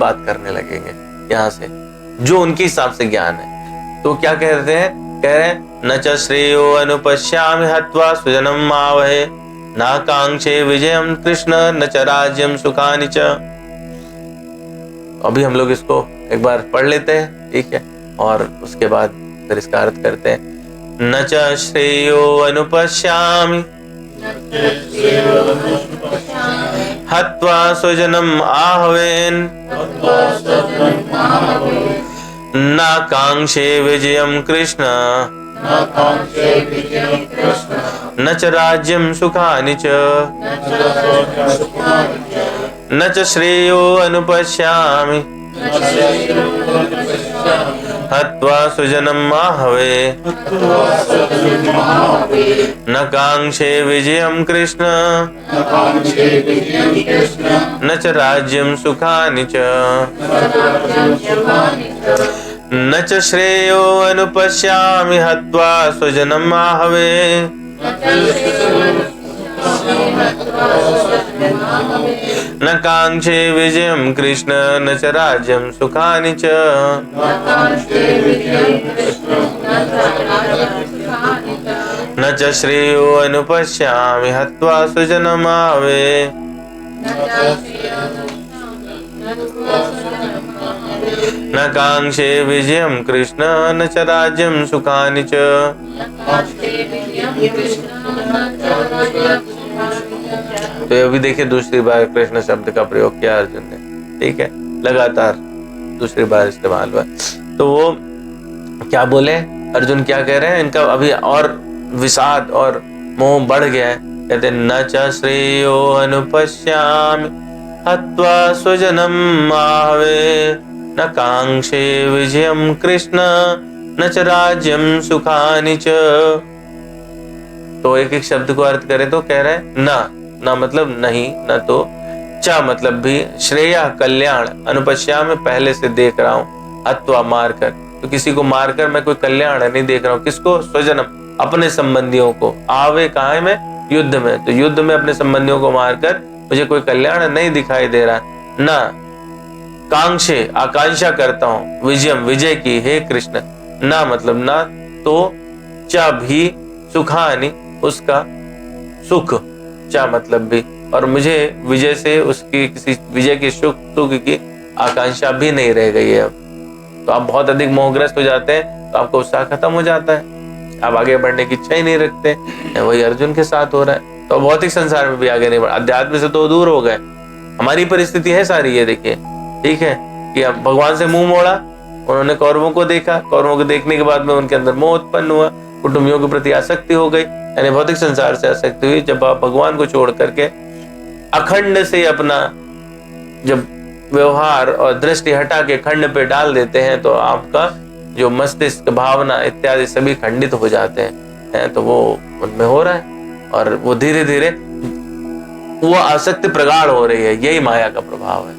बात करने लगेंगे यहाँ से, जो उनके हिसाब से ज्ञान है। तो क्या कहते हैं, कह रहे हैं न च श्रेयो अनुपश्यामि हत्वा स्वजनम मावहे न कांक्षे विजयम कृष्ण न च राज्यम सुखानि च। अभी हम लोग इसको एक बार पढ़ लेते हैं, ठीक है, और उसके बाद फिर इसका अर्थ करते हैं। न च श्रेयो अनुपश्यामि हत्वा स्वजनम आहवेन न कांक्षे विजयम कृष्ण न च राज्यम सुखानि च। न च श्रेयो अनुपश्यामि हत्वा स्वजनम आहवे न कांक्षे विजयम कृष्ण न च राज्यम सुखानि च। न च श्रेयो अनुपश्यामि हत्वा स्वजनम आहवे न कांक्षे विजयम कृष्ण न च राज्यम सुखानि च। न च श्रेयो अनुपश्यामि हत्वा स्वजनम आहवे न कांक्षे विजयम कृष्ण न च राज्यम सुखानि च। तो अभी देखिए दूसरी बार कृष्ण शब्द का प्रयोग किया अर्जुन ने, ठीक है, लगातार दूसरी बार इस्तेमाल हुआ। तो वो क्या बोले, अर्जुन क्या कह रहे हैं, इनका अभी और विषाद और मोह बढ़ गया है। कहते न च श्रेयो अनुपश्यामि हत्वा स्वजनम आहवे न कांक्षे विजयम कृष्ण न च राज्यम सुखानि च। तो एक एक शब्द को अर्थ करें तो कह रहे हैं न मतलब नहीं, न तो, च मतलब भी, श्रेया कल्याण, अनुपश्या में पहले से देख रहा हूँ, हत्वा मारकर, तो किसी को मारकर मैं कोई कल्याण नहीं देख रहा हूँ। किसको, स्वजनम अपने संबंधियों को, आवे कहाँ है, मैं युद्ध में, तो युद्ध में अपने संबंधियों को मारकर मुझे कोई कल्याण नहीं दिखाई दे रहा। न कांक्षे आकांक्षा करता हूँ विजयम विजय की, हे कृष्ण, न मतलब न तो, च भी सुखानि उसका सुख, चा मतलब भी, और मुझे विजय से उसकी किसी विजय की सुख की आकांक्षा भी नहीं रह गई है। अब तो आप बहुत अधिक मोहग्रस्त हो जाते हैं, तो आपका उत्साह खत्म हो जाता है, आप आगे बढ़ने की इच्छा ही नहीं रखते। वही अर्जुन के साथ हो रहा है। तो भौतिक संसार में भी आगे नहीं बढ़, अध्यात्म से तो दूर हो गए। हमारी परिस्थिति है सारी ये, देखिए, ठीक है, कि अब भगवान से मुंह मोड़ा, उन्होंने कौरवों को देखा, कौरवों को देखने के बाद में उनके अंदर मोह उत्पन्न हुआ, कुटुंबियों के प्रति आसक्ति हो गई, यानी भौतिक संसार से आसक्ति हुई। जब आप भगवान को छोड़ करके अखंड से अपना जब व्यवहार और दृष्टि हटा के खंड पे डाल देते हैं, तो आपका जो मस्तिष्क, भावना इत्यादि सभी खंडित हो जाते हैं। तो वो उनमें हो रहा है, और वो धीरे धीरे वो आसक्ति प्रगाढ़ हो रही है। यही माया का प्रभाव है,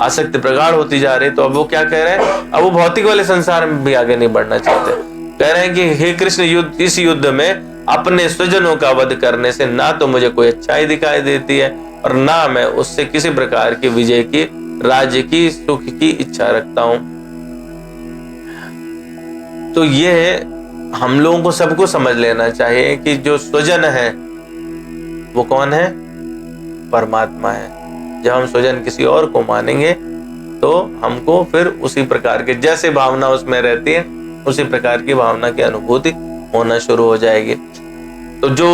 आसक्ति प्रगाढ़ होती जा रही। तो अब वो क्या कह रहे हैं, अब वो भौतिक वाले संसार में भी आगे नहीं बढ़ना चाहते। कह रहे हैं कि हे कृष्ण, युद्ध, इस युद्ध में अपने स्वजनों का वध करने से ना तो मुझे कोई अच्छाई दिखाई देती है, और ना मैं उससे किसी प्रकार की विजय की, राज्य की, सुख की इच्छा रखता हूं। तो ये हम लोगों को सबको समझ लेना चाहिए कि जो स्वजन है वो कौन है, परमात्मा है। जब हम स्वजन किसी और को मानेंगे तो हमको फिर उसी प्रकार के, जैसे भावना उसमें रहती है, उसी प्रकार की भावना की अनुभूति होना शुरू हो जाएगी। तो जो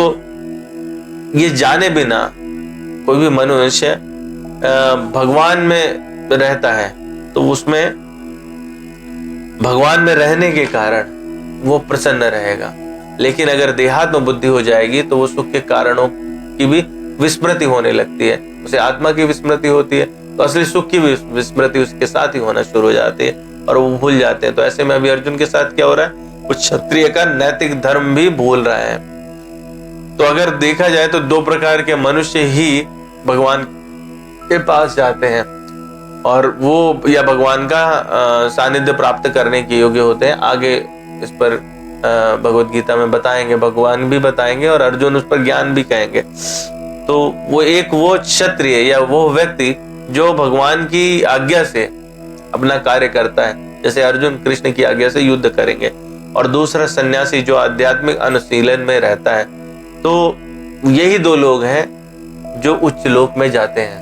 ये जाने बिना कोई भी मनुष्य भगवान में रहता है, तो उसमें भगवान में रहने के कारण वो प्रसन्न रहेगा। लेकिन अगर देहात्म बुद्धि हो जाएगी तो वो सुख के कारणों की भी विस्मृति होने लगती है, उसे आत्मा की विस्मृति होती है, तो असली सुख की विस्मृति उसके साथ ही होना शुरू हो जाती है, और वो भूल जाते हैं। तो ऐसे में अभी अर्जुन के साथ क्या हो रहा है, कुछ क्षत्रिय का नैतिक धर्म भी भूल रहा है। तो अगर देखा जाए तो दो प्रकार के मनुष्य ही भगवान के पास जाते हैं, और वो या भगवान का सानिध्य प्राप्त करने के योग्य होते हैं। आगे इस पर भगवत गीता में बताएंगे, भगवान भी बताएंगे और अर्जुन उस पर ज्ञान भी कहेंगे। तो वो एक वो क्षत्रिय या वो व्यक्ति जो भगवान की आज्ञा से अपना कार्य करता है, जैसे अर्जुन कृष्ण की आज्ञा से युद्ध करेंगे, और दूसरा सन्यासी जो आध्यात्मिक अनुशीलन में रहता है। तो यही दो लोग हैं जो उच्च लोक में जाते हैं,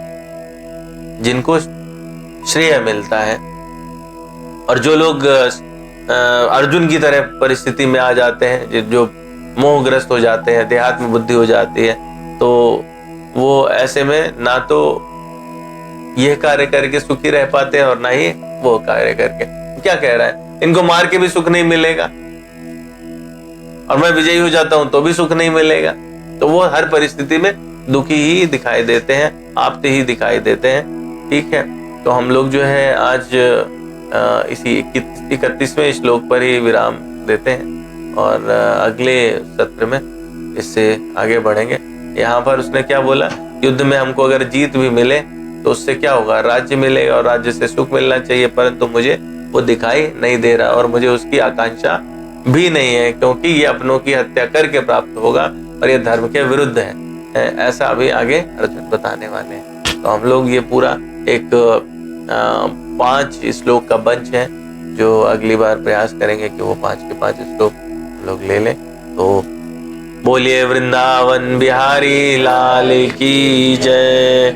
जिनको श्रेय मिलता है। और जो लोग अर्जुन की तरह परिस्थिति में आ जाते हैं, जो मोहग्रस्त हो जाते हैं, देहात्म बुद्धि हो जाती है, तो वो ऐसे में ना तो यह कार्य करके सुखी रह पाते हैं और ना ही वो कार्य करके। क्या कह रहा है, इनको मार के भी सुख नहीं मिलेगा और मैं विजयी हो जाता हूं तो भी सुख नहीं मिलेगा। तो वो हर परिस्थिति में दुखी ही दिखाई देते हैं, आपते ही दिखाई देते हैं। ठीक है, तो हम लोग जो है आज इसी 31वें श्लोक पर ही विराम देते हैं और अगले सत्र में इससे आगे बढ़ेंगे। यहाँ पर उसने क्या बोला, युद्ध में हमको अगर जीत भी मिले तो उससे क्या होगा, राज्य मिलेगा और राज्य से सुख मिलना चाहिए, परंतु मुझे वो दिखाई नहीं दे रहा और मुझे उसकी आकांक्षा भी नहीं है, क्योंकि ये अपनों की हत्या करके प्राप्त होगा और ये धर्म के विरुद्ध है। ऐसा अभी आगे अर्जुन बताने वाले हैं। तो हम लोग ये पूरा एक 5 श्लोक का बंच है, जो अगली बार प्रयास करेंगे कि वो 5 के 5 श्लोक हम लोग ले लें। तो बोलिए वृंदावन बिहारी लाल की जय,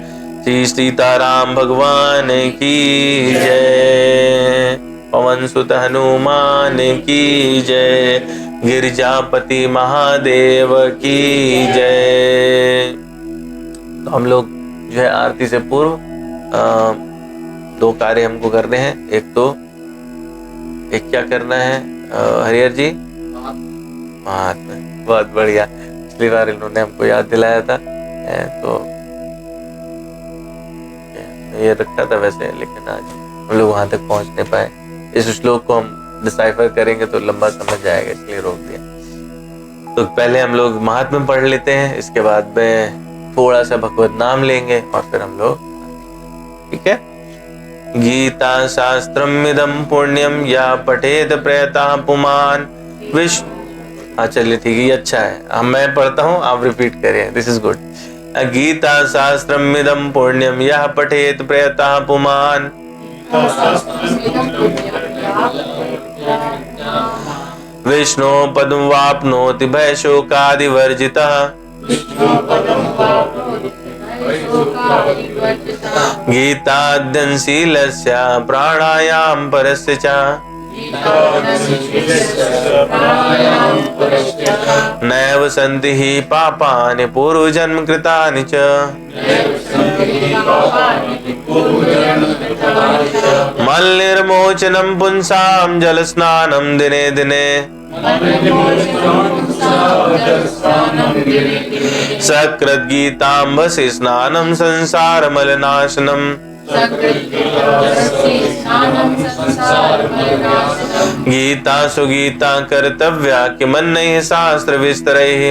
श्री सीताराम भगवान की जय, पवन सुत हनुमान की जय, गिरिजापति महादेव की जय। तो हम लोग जो है आरती से पूर्व 2 कार्य हमको करने हैं। एक एक क्या करना है हरिहर जी, महात्मा, बहुत बढ़िया, पिछली बार इन्होंने हमको याद दिलाया था। तो ये रखा था वैसे, लेकिन आज हम लोग वहां तक पहुंच नहीं पाए। इस श्लोक को हम डिसाइफर करेंगे तो लंबा समझ जाएगा, इसलिए रोक दिया। तो पहले हम लोग महात्म्य पढ़ लेते हैं, इसके बाद में थोड़ा सा भगवत नाम लेंगे और फिर हम लोग, ठीक है। गीता शास्त्रम इदम पुण्यम या पठेत प्रयता पुमान विश्व। हाँ चलिए ठीक है, ये अच्छा है। मैं पढ़ता हूँ, आप रिपीट करिए, दिस इज गुड। गीता शास्त्रम इदम पुण्यम यः पठेत प्रयता पुमान विष्णु पदं वाप्नोति भय शोकादिवर्जितः। गीताद्यंशीलस्य प्राणायाम परस्य च नैव सन्ति हि पापानि पूर्वजन्म कृतानि च। मलनिर्मोचनं पुंसां जलस्नानं दिने दिने सकृद्गीताम्बसि स्नानं संसारमलनाशनम्। गीता सुगीता कर्तव्या किमन्यैः शास्त्र विस्तरैः।